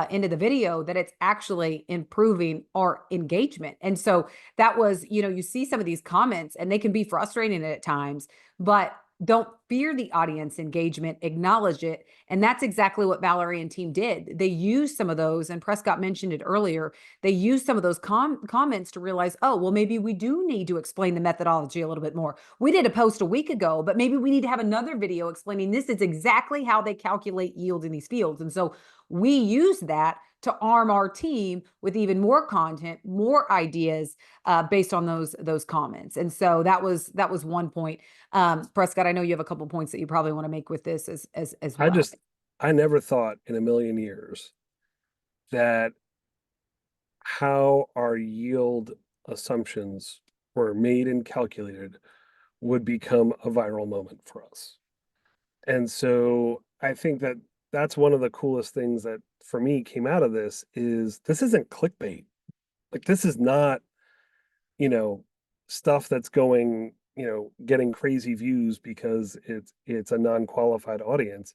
into the video, that it's actually improving our engagement. And so that was, you see some of these comments and they can be frustrating at times, but don't fear the audience engagement, acknowledge it. And that's exactly what Valerie and team did. They used some of those, and Prescott mentioned it earlier. They used some of those comments to realize, oh, well, maybe we do need to explain the methodology a little bit more. We did a post a week ago, but maybe we need to have another video explaining this is exactly how they calculate yield in these fields. And so we use that to arm our team with even more content, more ideas based on those comments. And so that was one point. Prescott, I know you have a couple points that you probably want to make with this as well. I never thought in a million years that how our yield assumptions were made and calculated would become a viral moment for us. And so I think that that's one of the coolest things that for me came out of this isn't clickbait. Like, this is not, stuff that's going, getting crazy views because it's a non-qualified audience.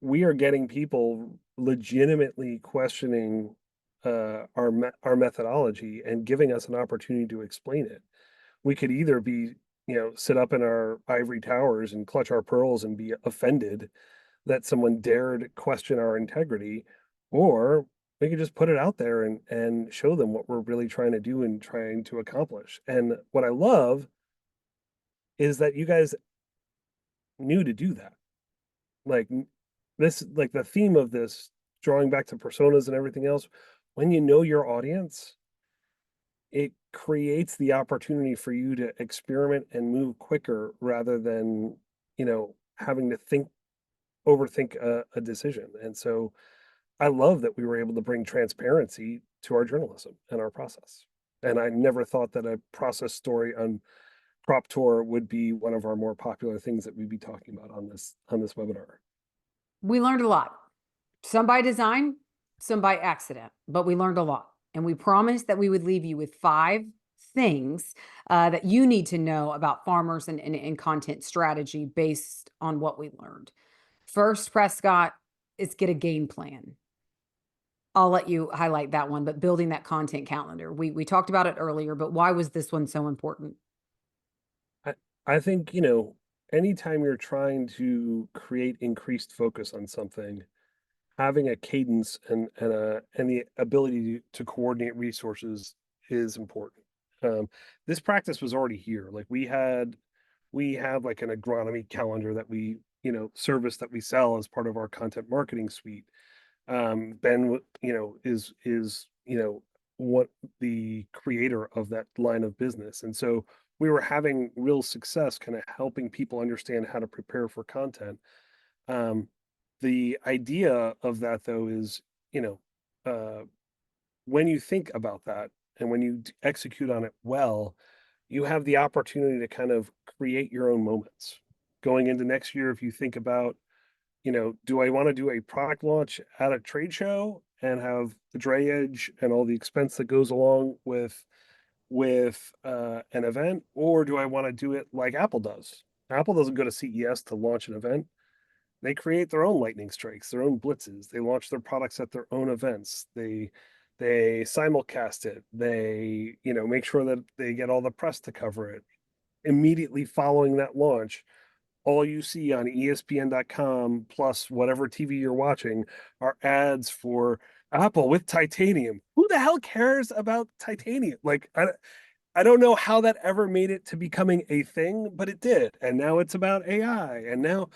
We are getting people legitimately questioning our methodology and giving us an opportunity to explain it. We could either be, sit up in our ivory towers and clutch our pearls and be offended that someone dared question our integrity, or we could just put it out there and show them what we're really trying to do and trying to accomplish. And what I love is that you guys knew to do that. Like, this, like the theme of this, drawing back to personas and everything else, when you know your audience, it creates the opportunity for you to experiment and move quicker rather than, having to overthink a decision. And so I love that we were able to bring transparency to our journalism and our process. And I never thought that a process story on Crop Tour would be one of our more popular things that we'd be talking about on this webinar. We learned a lot, some by design, some by accident, but we learned a lot. And we promised that we would leave you with 5 things that you need to know about farmers and content strategy based on what we learned. First, Prescott, is get a game plan. I'll let you highlight that one, but building that content calendar. We talked about it earlier, but why was this one so important? I think, anytime you're trying to create increased focus on something, having a cadence and the ability to coordinate resources is important. This practice was already here. Like, we have like an agronomy calendar that we, service that we sell as part of our content marketing suite. Ben, is what the creator of that line of business, and so we were having real success, kind of helping people understand how to prepare for content. The idea of that, though, is, when you think about that and when you execute on it well, you have the opportunity to kind of create your own moments going into next year. If you think about, do I want to do a product launch at a trade show and have the drayage and all the expense that goes along with an event, or do I want to do it like Apple does? Apple doesn't go to CES to launch an event. They create their own lightning strikes, their own blitzes. They launch their products at their own events. They simulcast it. They, make sure that they get all the press to cover it. Immediately following that launch, all you see on ESPN.com plus whatever TV you're watching are ads for Apple with titanium. Who the hell cares about titanium? Like, I don't know how that ever made it to becoming a thing, but it did. And now it's about AI.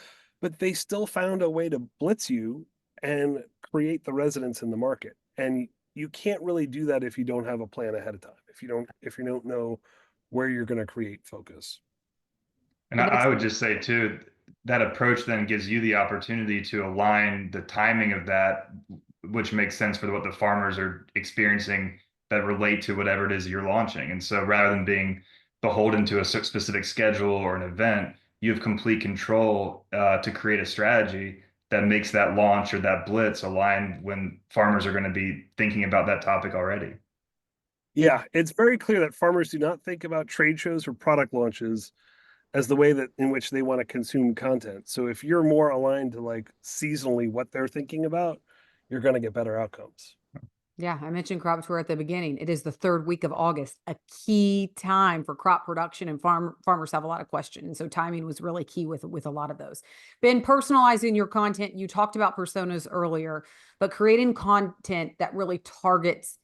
But they still found a way to blitz you and create the resonance in the market. And you can't really do that if you don't have a plan ahead of time. if you don't know where you're going to create focus. And I would just say too, that approach then gives you the opportunity to align the timing of that, which makes sense for what the farmers are experiencing that relate to whatever it is you're launching. And so rather than being beholden to a specific schedule or an event, you have complete control to create a strategy that makes that launch or that blitz align when farmers are going to be thinking about that topic already. Yeah, it's very clear that farmers do not think about trade shows or product launches as the way that in which they want to consume content. So if you're more aligned to like seasonally what they're thinking about, you're going to get better outcomes. Yeah, I mentioned crop tour at the beginning. It is the third week of August, a key time for crop production, and farmers have a lot of questions. So timing was really key with a lot of those. Ben, personalizing your content, you talked about personas earlier, but creating content that really targets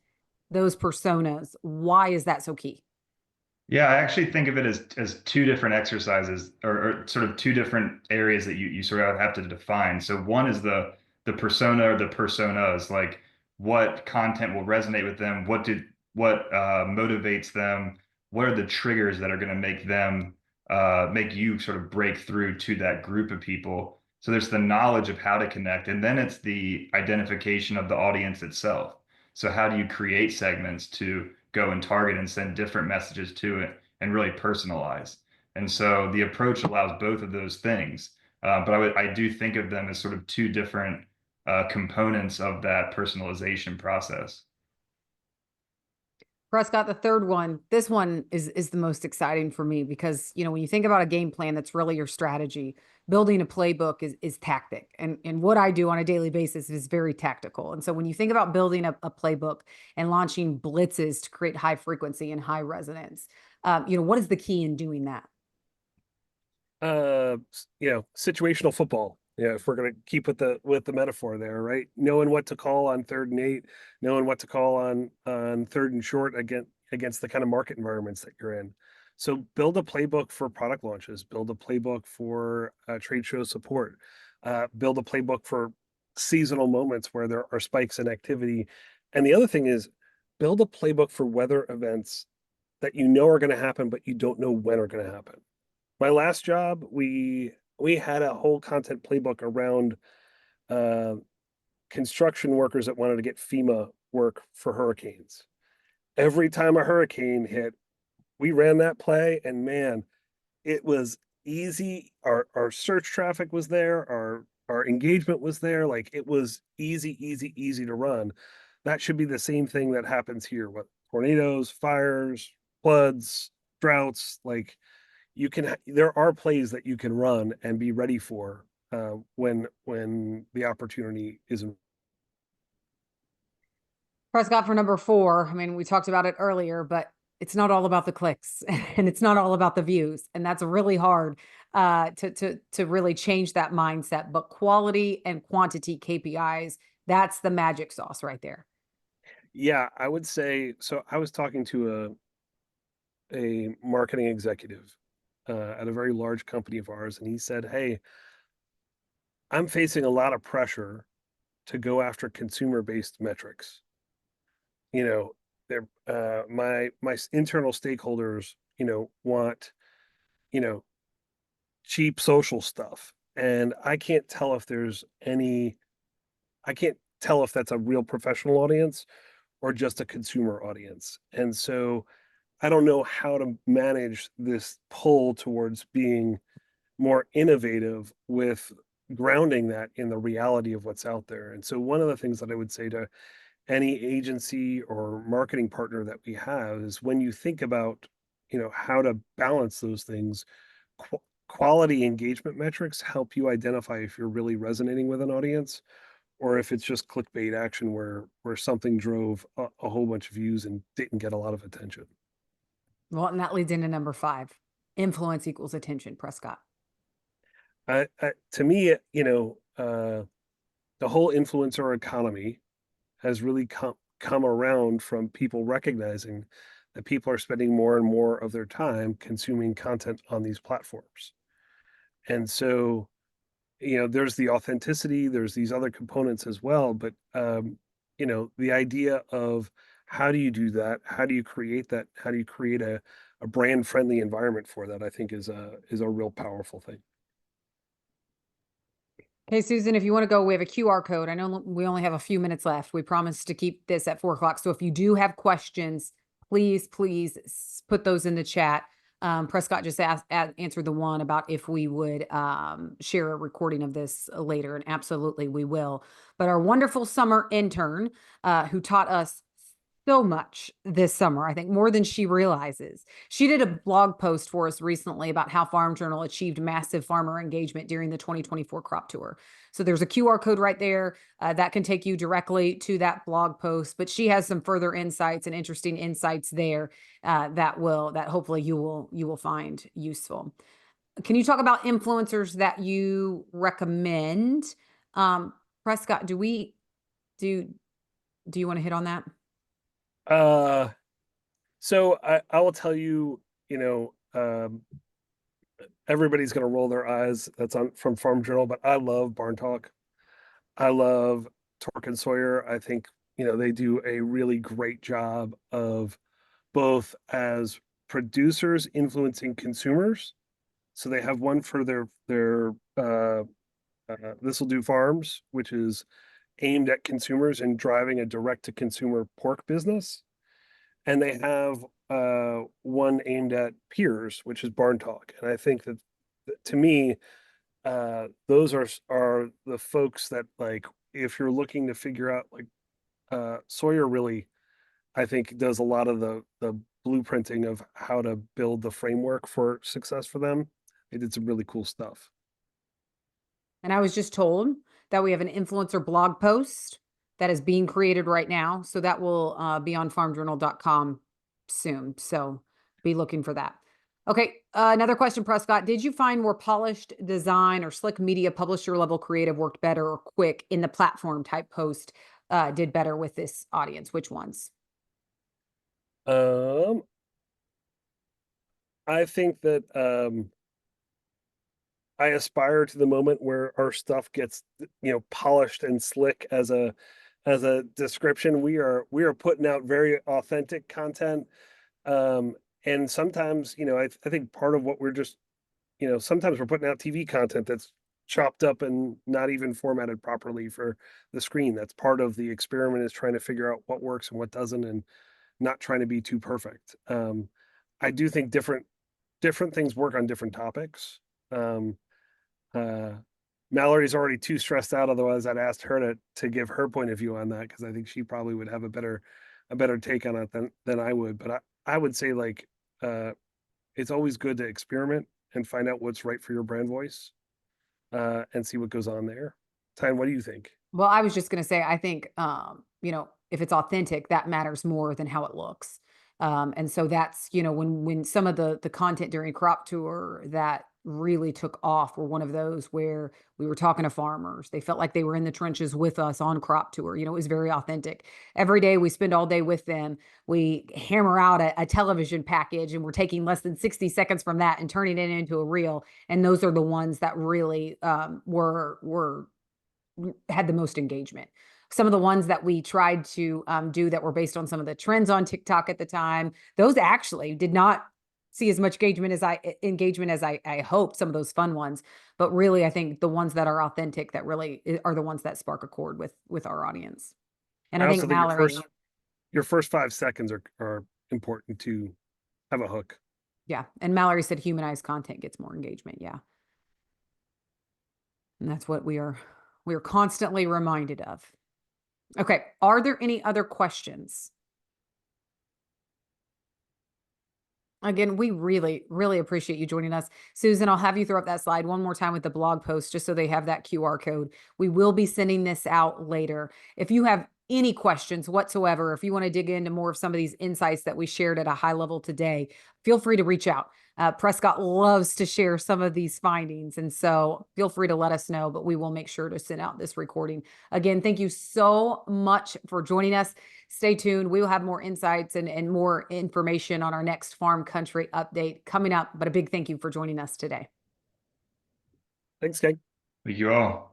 those personas, why is that so key? Yeah, I actually think of it as two different exercises or sort of two different areas that you sort of have to define. So one is the persona or the personas, like what content will resonate with them, what motivates them, what are the triggers that are going to make them make you sort of break through to that group of people. So there's the knowledge of how to connect, and then it's the identification of the audience itself. So how do you create segments to go and target and send different messages to it and really personalize? And so the approach allows both of those things. But I do think of them as sort of two different components of that personalization process. Prescott, the third one, this one is the most exciting for me because, you know, when you think about a game plan, that's really your strategy. Building a playbook is tactic. And what I do on a daily basis is very tactical. And so when you think about building a playbook and launching blitzes to create high frequency and high resonance, you know, what is the key in doing that? Situational football. Yeah, if we're gonna keep with the metaphor there, right? Knowing what to call on 3rd and 8, knowing what to call on 3rd and short against the kind of market environments that you're in. So build a playbook for product launches, build a playbook for trade show support, build a playbook for seasonal moments where there are spikes in activity. And the other thing is build a playbook for weather events that you know are going to happen, but you don't know when are going to happen. My last job, we had a whole content playbook around uh, construction workers that wanted to get FEMA work for hurricanes. Every time a hurricane hit, we ran that play, and man, it was easy. Our search traffic was there, our engagement was there. Like it was easy to run. That should be the same thing that happens here with tornadoes, fires, floods, droughts. Like there are plays that you can run and be ready for when the opportunity isn't. Prescott, for number four, I mean, we talked about it earlier, but it's not all about the clicks and it's not all about the views. And that's really hard to really change that mindset. But quality and quantity KPIs, that's the magic sauce right there. Yeah, I would say so. I was talking to a marketing executive at a very large company of ours, and he said, "Hey, I'm facing a lot of pressure to go after consumer-based metrics. You know, they're my internal stakeholders, want, you know, cheap social stuff, and I can't tell if that's a real professional audience or just a consumer audience. And so I don't know how to manage this pull towards being more innovative with grounding that in the reality of what's out there. And so one of the things that I would say to any agency or marketing partner that we have is when you think about, how to balance those things, quality engagement metrics help you identify if you're really resonating with an audience or if it's just clickbait action where something drove a whole bunch of views and didn't get a lot of attention. Well, and that leads into number five. Influence equals attention, Prescott. To me, the whole influencer economy has really come around from people recognizing that people are spending more and more of their time consuming content on these platforms. And so, there's the authenticity, there's these other components as well, but the idea of how do you do that? How do you create that? How do you create a brand friendly environment for that? I think is a real powerful thing. Okay, Susan, if you want to go, we have a QR code. I know we only have a few minutes left. We promised to keep this at 4 o'clock. So if you do have questions, please put those in the chat. Prescott just answered the one about if we would share a recording of this later, and absolutely we will. But our wonderful summer intern who taught us so much this summer, I think more than she realizes. She did a blog post for us recently about how Farm Journal achieved massive farmer engagement during the 2024 crop tour. So there's a QR code right there that can take you directly to that blog post. But she has some further insights and interesting insights there that hopefully you will find useful. Can you talk about influencers that you recommend? Prescott, do you want to hit on that? So I will tell you, everybody's going to roll their eyes. That's on from Farm Journal, but I love Barn Talk. I love Torque and Sawyer. I think, they do a really great job of both as producers influencing consumers. So they have one for their This Will Do Farms, which is aimed at consumers and driving a direct to consumer pork business. And they have one aimed at peers, which is Barn Talk. And I think that to me, those are the folks that, like, if you're looking to figure out, like, Sawyer really, I think, does a lot of the blueprinting of how to build the framework for success for them. They did some really cool stuff. And I was just told that we have an influencer blog post that is being created right now. So that will be on farmjournal.com soon. So be looking for that. Okay. Another question, Prescott. Did you find more polished design or slick media publisher level creative worked better or quick in the platform type post did better with this audience? Which ones? I think that I aspire to the moment where our stuff gets, polished and slick as a description. We are putting out very authentic content. And sometimes, I think part of what we're just, sometimes we're putting out TV content that's chopped up and not even formatted properly for the screen. That's part of the experiment, is trying to figure out what works and what doesn't, and not trying to be too perfect. I do think different things work on different topics. Um, uh, Mallory's already too stressed out. Otherwise, I'd asked her to give her point of view on that, because I think she probably would have a better take on it than I would. But I would say, like, it's always good to experiment and find out what's right for your brand voice, and see what goes on there. Ty, what do you think? Well, I was just going to say, I think, if it's authentic, that matters more than how it looks. And so that's, when some of the content during crop tour that really took off were one of those where we were talking to farmers. They felt like they were in the trenches with us on crop tour. It was very authentic. Every day we spend all day with them. We hammer out a television package, and we're taking less than 60 seconds from that and turning it into a reel. And those are the ones that really were had the most engagement. Some of the ones that we tried to do that were based on some of the trends on TikTok at the time, those actually did not see as much engagement as I hoped. Some of those fun ones, but really, I think the ones that are authentic, that really are the ones that spark a chord with our audience. And I I think also think Mallory, your first 5 seconds are important to have a hook. yeah, and Mallory said humanized content gets more engagement. Yeah, and that's what we are constantly reminded of. Okay, are there any other questions? Again, we really, really appreciate you joining us. Susan, I'll have you throw up that slide one more time with the blog post, just so they have that QR code. We will be sending this out later. If you have any questions whatsoever, if you want to dig into more of some of these insights that we shared at a high level today, feel free to reach out. Prescott loves to share some of these findings, and so feel free to let us know, but we will make sure to send out this recording. Again, thank you so much for joining us. Stay tuned. We will have more insights and more information on our next Farm Country update coming up, but a big thank you for joining us today. Thanks, gang. Thank you all.